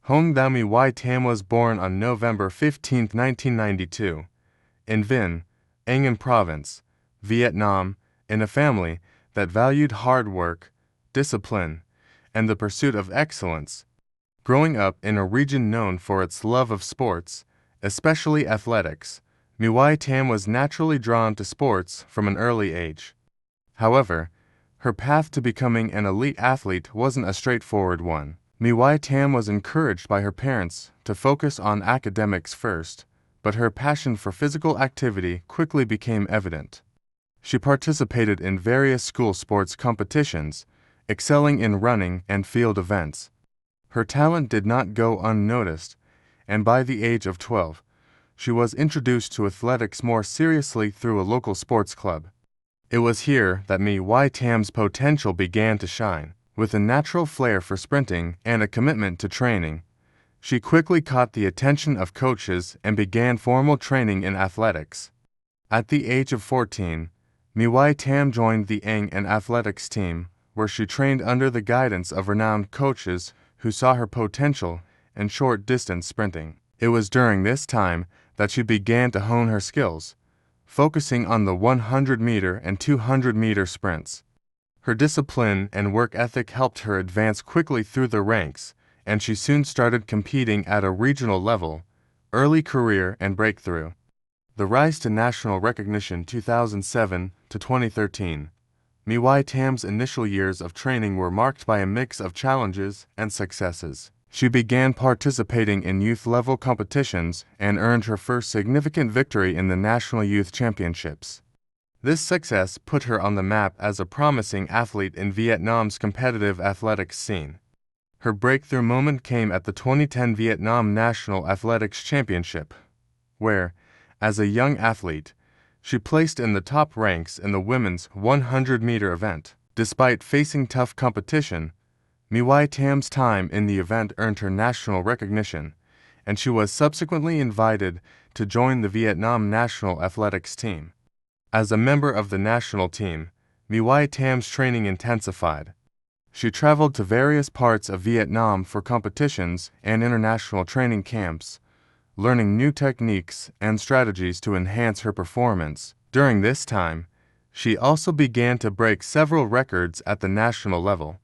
Hong Thao My Tam was born on November 15, 1992, in Vinh, Anh Em Province, Vietnam, in a family that valued hard work, discipline, and the pursuit of excellence. Growing up in a region known for its love of sports, especially athletics, My Tam was naturally drawn to sports from an early age. However, her path to becoming an elite athlete wasn't a straightforward one. My Tam was encouraged by her parents to focus on academics first, but her passion for physical activity quickly became evident. She participated in various school sports competitions, excelling in running and field events. Her talent did not go unnoticed, and by the age of 12, she was introduced to athletics more seriously through a local sports club. It was here that My Tam's potential began to shine. With a natural flair for sprinting and a commitment to training, she quickly caught the attention of coaches and began formal training in athletics. At the age of 14, My Tam joined the Anh Em athletics team, where she trained under the guidance of renowned coaches who saw her potential in short-distance sprinting. It was during this time that she began to hone her skills, focusing on the 100-meter and 200-meter sprints. Her discipline and work ethic helped her advance quickly through the ranks, and she soon started competing at a regional level. Early career and breakthrough. The rise to national recognition 2007 to 2013. My Tam's initial years of training were marked by a mix of challenges and successes. She began participating in youth-level competitions and earned her first significant victory in the National Youth Championships. This success put her on the map as a promising athlete in Vietnam's competitive athletics scene. Her breakthrough moment came at the 2010 Vietnam National Athletics Championship, where, as a young athlete, she placed in the top ranks in the women's 100-meter event. Despite facing tough competition, My Tam's time in the event earned her national recognition, and she was subsequently invited to join the Vietnam national athletics team. As a member of the national team, My Tam's training intensified. She traveled to various parts of Vietnam for competitions and international training camps, learning new techniques and strategies to enhance her performance. During this time, she also began to break several records at the national level.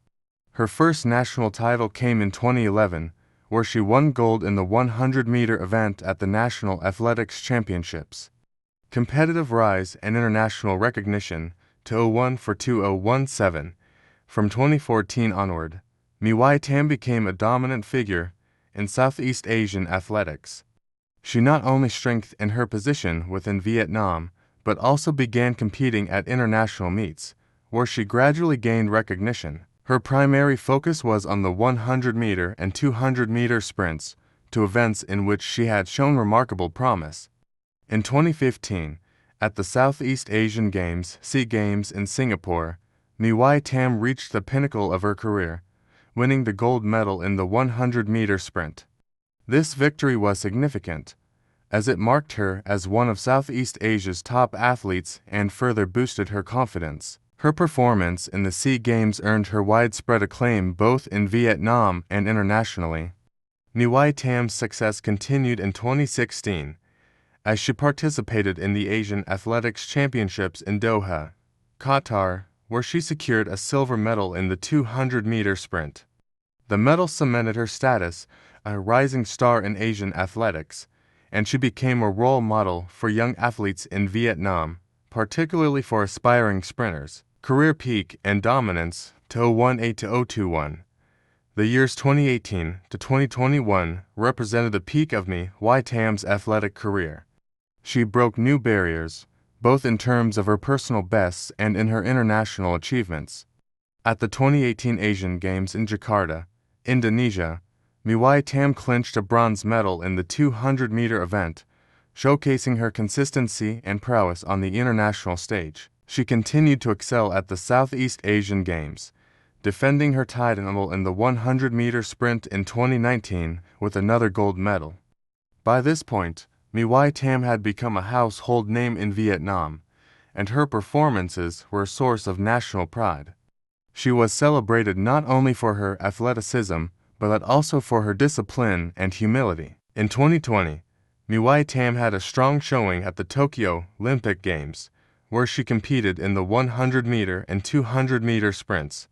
Her first national title came in 2011, where she won gold in the 100-meter event at the National Athletics Championships. Competitive rise and international recognition to 01 for 2017. From 2014 onward, My Tam became a dominant figure in Southeast Asian athletics. She not only strengthened her position within Vietnam, but also began competing at international meets, where she gradually gained recognition. Her primary focus was on the 100-meter and 200-meter sprints, two events in which she had shown remarkable promise. In 2015, at the Southeast Asian Games (SEA Games) in Singapore, My Tam reached the pinnacle of her career, winning the gold medal in the 100-meter sprint. This victory was significant, as it marked her as one of Southeast Asia's top athletes and further boosted her confidence. Her performance in the SEA Games earned her widespread acclaim both in Vietnam and internationally. My Tam's success continued in 2016, as she participated in the Asian Athletics Championships in Doha, Qatar, where she secured a silver medal in the 200-meter sprint. The medal cemented her status as a rising star in Asian athletics, and she became a role model for young athletes in Vietnam, particularly for aspiring sprinters. Career peak and dominance to 2018 to 2021. The years 2018 to 2021 represented the peak of My Tam's athletic career. She broke new barriers, both in terms of her personal bests and in her international achievements. At the 2018 Asian Games in Jakarta, Indonesia, My Tam clinched a bronze medal in the 200-meter event, showcasing her consistency and prowess on the international stage. She continued to excel at the Southeast Asian Games, defending her title in the 100-meter sprint in 2019 with another gold medal. By this point, My Tam had become a household name in Vietnam, and her performances were a source of national pride. She was celebrated not only for her athleticism, but also for her discipline and humility. In 2020, Mỹ Tâm had a strong showing at the Tokyo Olympic Games, where she competed in the 100-meter and 200-meter sprints.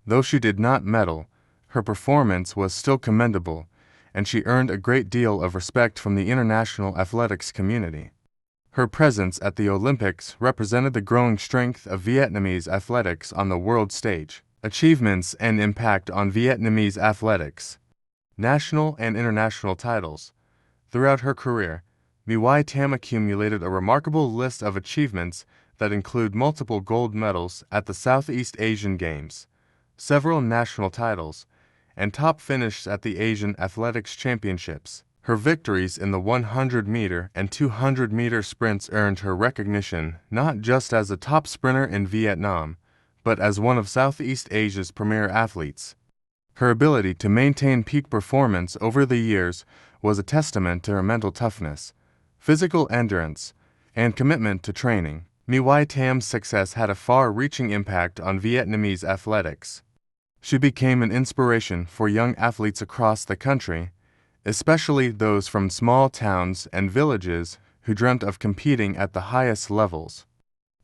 Though she did not medal, her performance was still commendable, and she earned a great deal of respect from the international athletics community. Her presence at the Olympics represented the growing strength of Vietnamese athletics on the world stage. Achievements and impact on Vietnamese athletics. National and international titles. Throughout her career, Mỹ Tâm accumulated a remarkable list of achievements that include multiple gold medals at the Southeast Asian Games, several national titles, and top finishes at the Asian Athletics Championships. Her victories in the 100-meter and 200-meter sprints earned her recognition not just as a top sprinter in Vietnam, but as one of Southeast Asia's premier athletes. Her ability to maintain peak performance over the years was a testament to her mental toughness, physical endurance, and commitment to training. Mỹ Tâm success had a far-reaching impact on Vietnamese athletics. She became an inspiration for young athletes across the country, especially those from small towns and villages who dreamt of competing at the highest levels.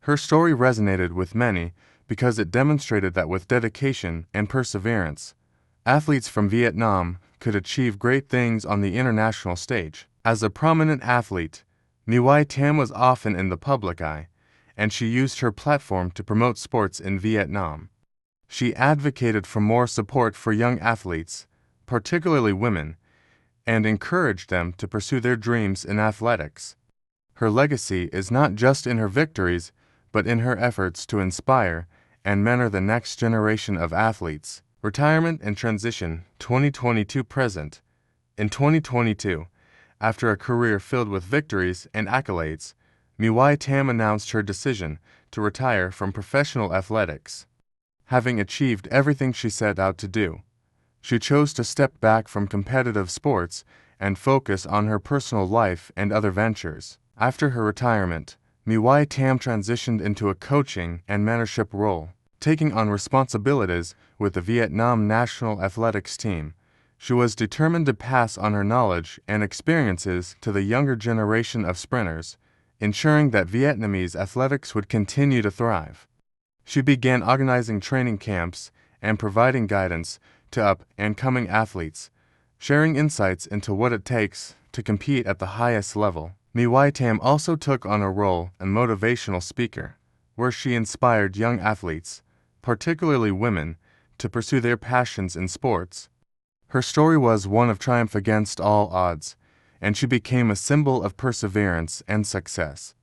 Her story resonated with many because it demonstrated that with dedication and perseverance, athletes from Vietnam could achieve great things on the international stage. As a prominent athlete, Mỹ Tâm was often in the public eye, and she used her platform to promote sports in Vietnam. She advocated for more support for young athletes, particularly women, and encouraged them to pursue their dreams in athletics. Her legacy is not just in her victories, but in her efforts to inspire and mentor the next generation of athletes. Retirement and transition 2022-present. In 2022, after a career filled with victories and accolades, Mỹ Tâm announced her decision to retire from professional athletics. Having achieved everything she set out to do, she chose to step back from competitive sports and focus on her personal life and other ventures. After her retirement, Mỹ Tâm transitioned into a coaching and mentorship role, taking on responsibilities with the Vietnam national athletics team. She was determined to pass on her knowledge and experiences to the younger generation of sprinters, ensuring that Vietnamese athletics would continue to thrive. She began organizing training camps and providing guidance to up-and-coming athletes, sharing insights into what it takes to compete at the highest level. Mỹ Tâm also took on a role as motivational speaker, where she inspired young athletes, particularly women, to pursue their passions in sports. Her story was one of triumph against all odds, and she became a symbol of perseverance and success.